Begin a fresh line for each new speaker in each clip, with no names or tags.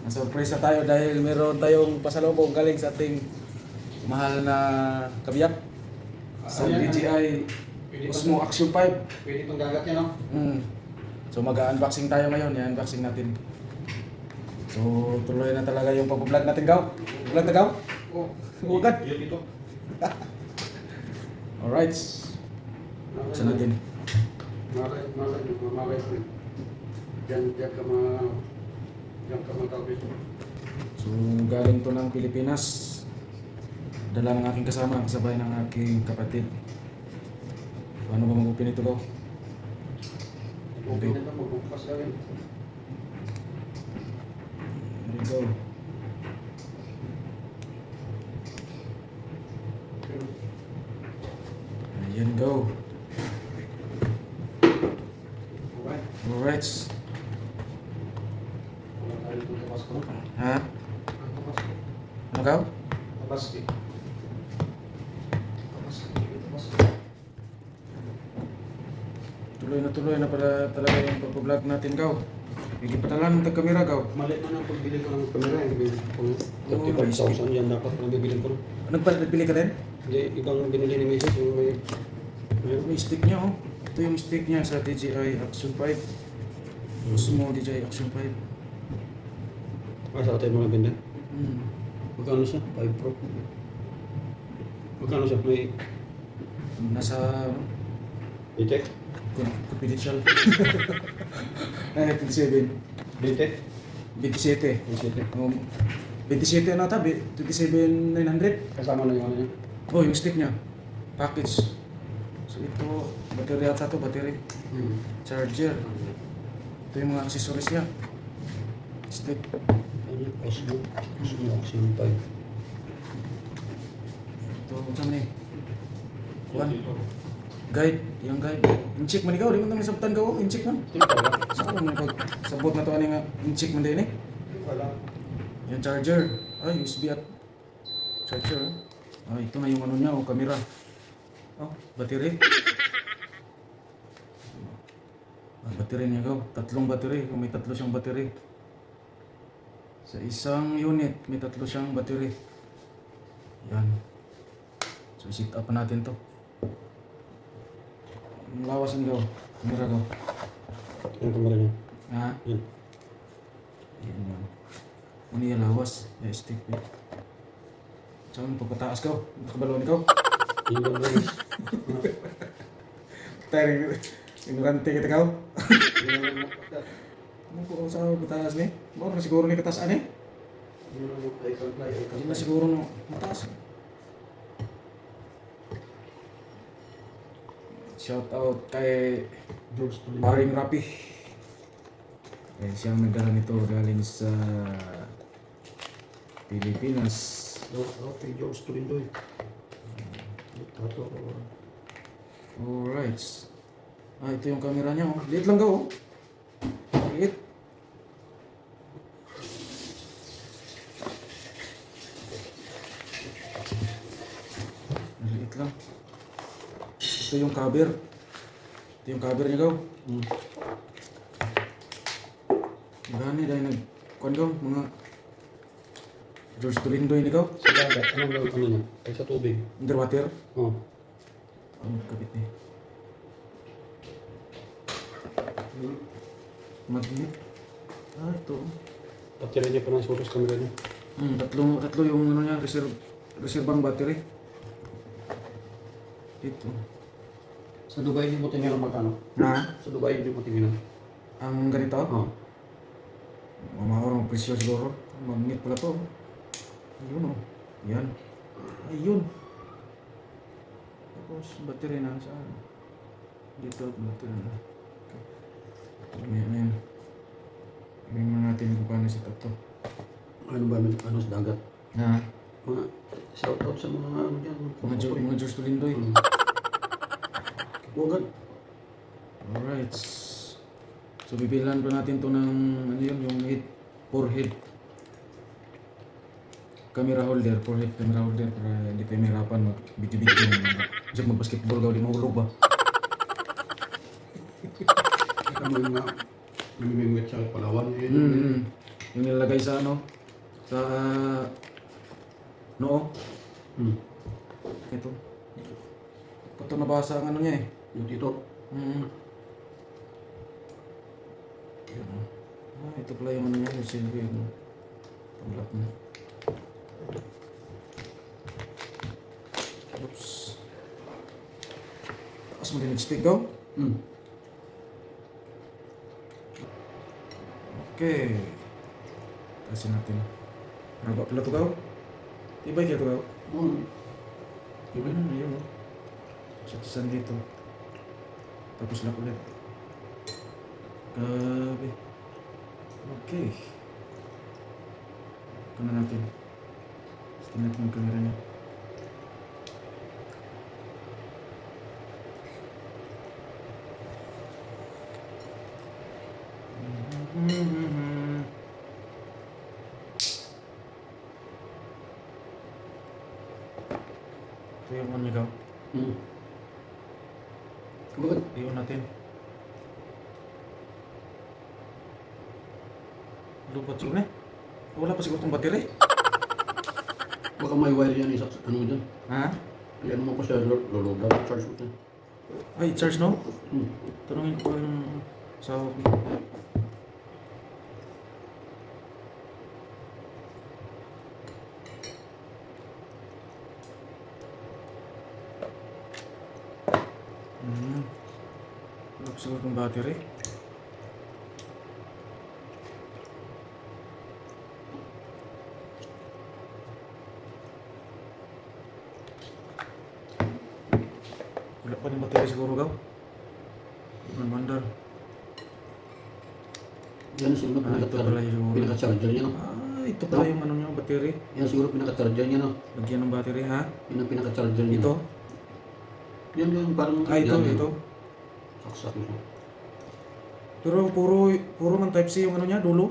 Surprise na tayo dahil meron tayong pasalubong galing sa ating mahal na kabiyak sa DJI Osmo Action 5.
Pwede itong gagat yan, no?
So mag-unboxing tayo ngayon, i-unboxing natin. So tuloy na talaga yung pag-vlog natin, Gaw. Vlog na, Gaw?
Oo.
Bukad.
Yan dito.
Alright. Saan natin?
Malay ko. Diyan ka matapit.
So galing to ng Pilipinas. Dala ng aking kasama, kasabay ng aking kapatid. Paano ba mag-open ito, Gaw?
Okay na ito, magbukas lang yan.
There we go. Ayan, go.
Okay.
Alright.
Wala tayo dito sa Pasko.
Ha?
Ang Pasko.
Ano, Gaw?
Pasko.
Tuloy na pala talaga yung pag-vlog natin, Gaw. Ikipatalan ng tag-camera, Gaw.
Mali na ang pagbili ko ng kamera. Yung bili ko ng
Oo,
35,000 yan dapat na bibili ko.
Anong pala nagpili ka rin?
Hindi, ibang binili ni Mrs. Yung may...
May stick niya, oh. Ito yung stick niya sa DJI Action 5. Osmo DJI Action 5.
Sa atin mga binda.
Hmm.
Magkano siya? 5 Pro. Magkano siya? May
Nasa, ano?
Bitek?
Confidential. Ay, 27.
Bitek?
27.
Bitek.
27 na ata, 27,900.
Kasama na yung ano niya.
Oh, yung stick niya. Package. So ito, battery ata to, battery. Charger. Ito yung mga accessories niya. Stick.
Ano yung Osmo? Osmo Action 5.
Ito, saan na eh? One. Guide, yung guide. In-check man ikaw, di mo naman sabtan ka oh, in-check man. Saan mo pag sabot na to ani nga, in-check man din eh.
Wala.
Yung charger. Ay, USB at charger. Ay, ito na yung ano niya, oh, camera. Oh, battery. Ah, battery niya go. Tatlong battery. Kung may tatlo siyang battery. Sa isang unit, may tatlo siyang battery. Yan. So, sit up natin to. Yung lawas niya go. Camera go.
Yung kamera niya.
Ha?
Yan.
Yan yan. Ano yung lawas? Ya, stick eh. Saan mo pagkataas ka? Nakabalon ikaw?
Yung kamera.
Tayo, ignorante kita ka? Ano ko sa pagkataas ni? Baka na siguro ni katasaan eh? Hindi na siguro no mataas. Shout out kay Paring Rapi. Eh, siyang nagdala nito galing sa Pilipinas.
Okay, George Tulindoy. Tato.
Alright. Ah, ito yung camera niya oh. Liit lang ka oh. Liit. Liit lang. Ito yung cover. Ito yung cover niya gaw. Gani dahil nag-kuhan gaw, mga George Tulindoy ni gaw.
Sa dagat, anong gawin ano niya? Ay sa tubig.
Underwater.
Oh.
Ano kapit ni? Magnet. Ah, ito.
Battery niya pa ng source camera niya.
Tatlo yung ano niya, reservang battery. Ito.
Sa Dubai hindi mo tingnan magkano?
Na,
Sa Dubai hindi mo tingnan.
ang ganito,
Oh.
mamahor ang presyo siguro. Magnet pala to. Ayun oh. Yan. Ayun. Tapos battery na saan? Dito battery na. Okay. Ayan. Tingnan mo natin kung paano set up to.
Ano ba ano sa dagat?
Na,
Mga shout out sa mga ano diyan.
mga George Tulindoy.
Wagad.
Alright. So bibilan pa natin to ng ano yun, yung head, forehead camera holder, forehead camera holder para hindi tayo mahirapan mag-video-video. Kasi mag-basketball daw, di mahulog ba?
Kami mga namimimit sa Palawan.
Mm. Yung nilalagay sa ano? Sa noo.
Hmm.
Ito. Ito nabasa ang ano niya eh.
Yung dito.
Yan, oh. Ito pala yung ano niya, yung silver yung pang-lock niya. Oops. Taas mo din nag-stick go.
Hmm.
Okay. Taasin natin. Haba pala ito go. Tibay kaya ito go.
Diba?
Ayun o. Satisan dito. Tapos lock ulit. Grabe. Okay. Ito na natin. Tingnan natin yung camera niya. Ito yung ano daw.
Hmm. Bakit?
Iyon natin. Lupat siguro na. Wala pa siguro itong battery.
Baka may wire yan isa. Ano dyan?
Ha?
Yan mo pa siya. Lolob. Charge mo siya.
Ay, charge no?
Hmm.
Tanungin ko yung sa... Wala pa siguro itong battery. Wala pa ng battery siguro daw. Wonder.
Yan siguro
Ito pala yung...
pinaka-charger niya, no?
Ito pala yung ano niya, battery.
Yan siguro pinaka-charger niya, no?
Lagyan ng battery, ha?
Yan ang pinaka-charger niya.
Ito?
Yan yung parang...
Ito,
yan,
ito.
Saksak mo siya.
Pero puro man type C yung ano niya, dulo.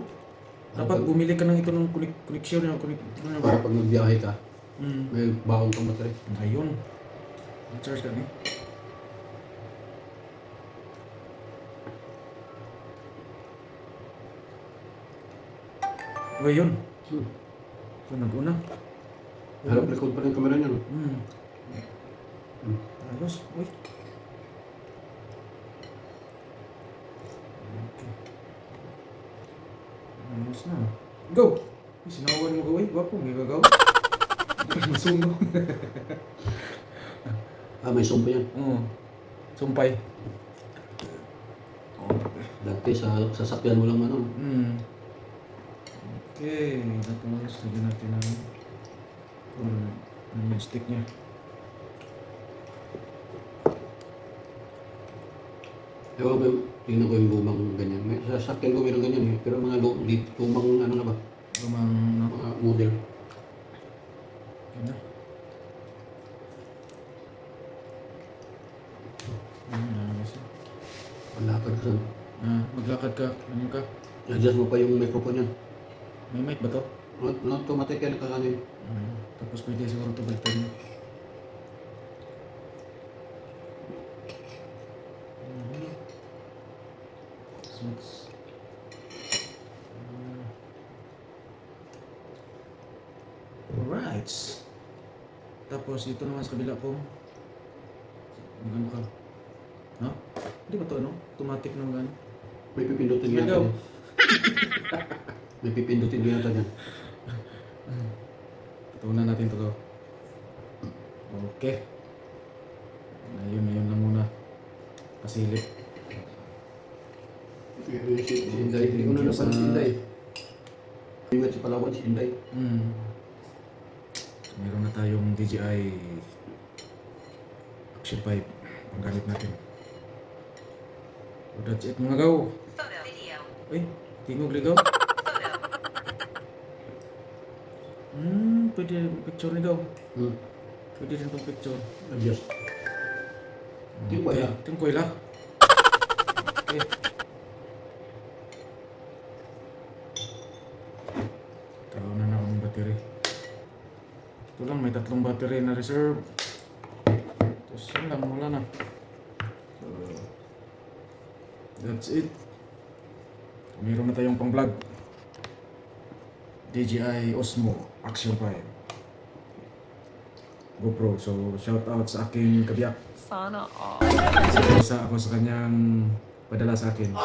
Dapat bumili ka ng ito ng connection yung
Para pag nagbiyahe ka,
Hmm.
may baon kang battery.
Ayun. Charge ka niya. O yun.
Hmm.
Ito nag-una.
Harap likod pa rin yung camera niya, no?
Hmm.
Hmm.
Ayos. Uy. Okay. Ayos na. Go! Sinawan mo ko, uy. Wapo, may gagaw. Masuno.
May sumpa yan.
Oo. Sumpay.
Dati sa sasakyan mo lang ano.
Hmm. Okay. Tapos, lagyan natin ang yung stick niya.
Ewan ko, tingnan ko yung lumang ganyan. May sasakyan ko meron ganyan eh. Pero mga lumang ano na ba?
Lumang, no?
Mga model.
Yun na. Nalabas na.
Malapad ka saan.
Maglakad ka. Ano ka?
I-adjust mo pa yung microphone yan.
May mic ba to?
Automatic yan nakakano yun.
Tapos pwede siguro ito baliktad mo. Switch. Alright. Tapos ito naman sa kabila ko. Ano ka? No? Hindi ba ito ano? Automatic na gano'n.
May pipindutin
Sige,
yata
go.
yan. May pipindutin din yata yan.
Tutunan natin ito. Okay. Ayun lang muna. Pasilip.
Si Inday. Hindi ko na napan si Inday. Iwet si Palawan si Inday.
Meron na tayong DJI Action 5 ang gamit natin. So that's it mga gaw.
Photo video.
Ay, tingog ligaw. Pwede picture ni gaw. Pwede rin itong picture.
Adjust. Tingkoy lang.
Tingkoy lang. Okay. Taon na akong battery. Ito lang, may 3 battery na reserve. Tapos yun lang, wala na. So, that's it. Meron na tayong pang vlog. DJI Osmo Action 5 GoPro. So shout out sa aking kabiyak.
Sana all.
Isa ako sa kanyang padala sa akin.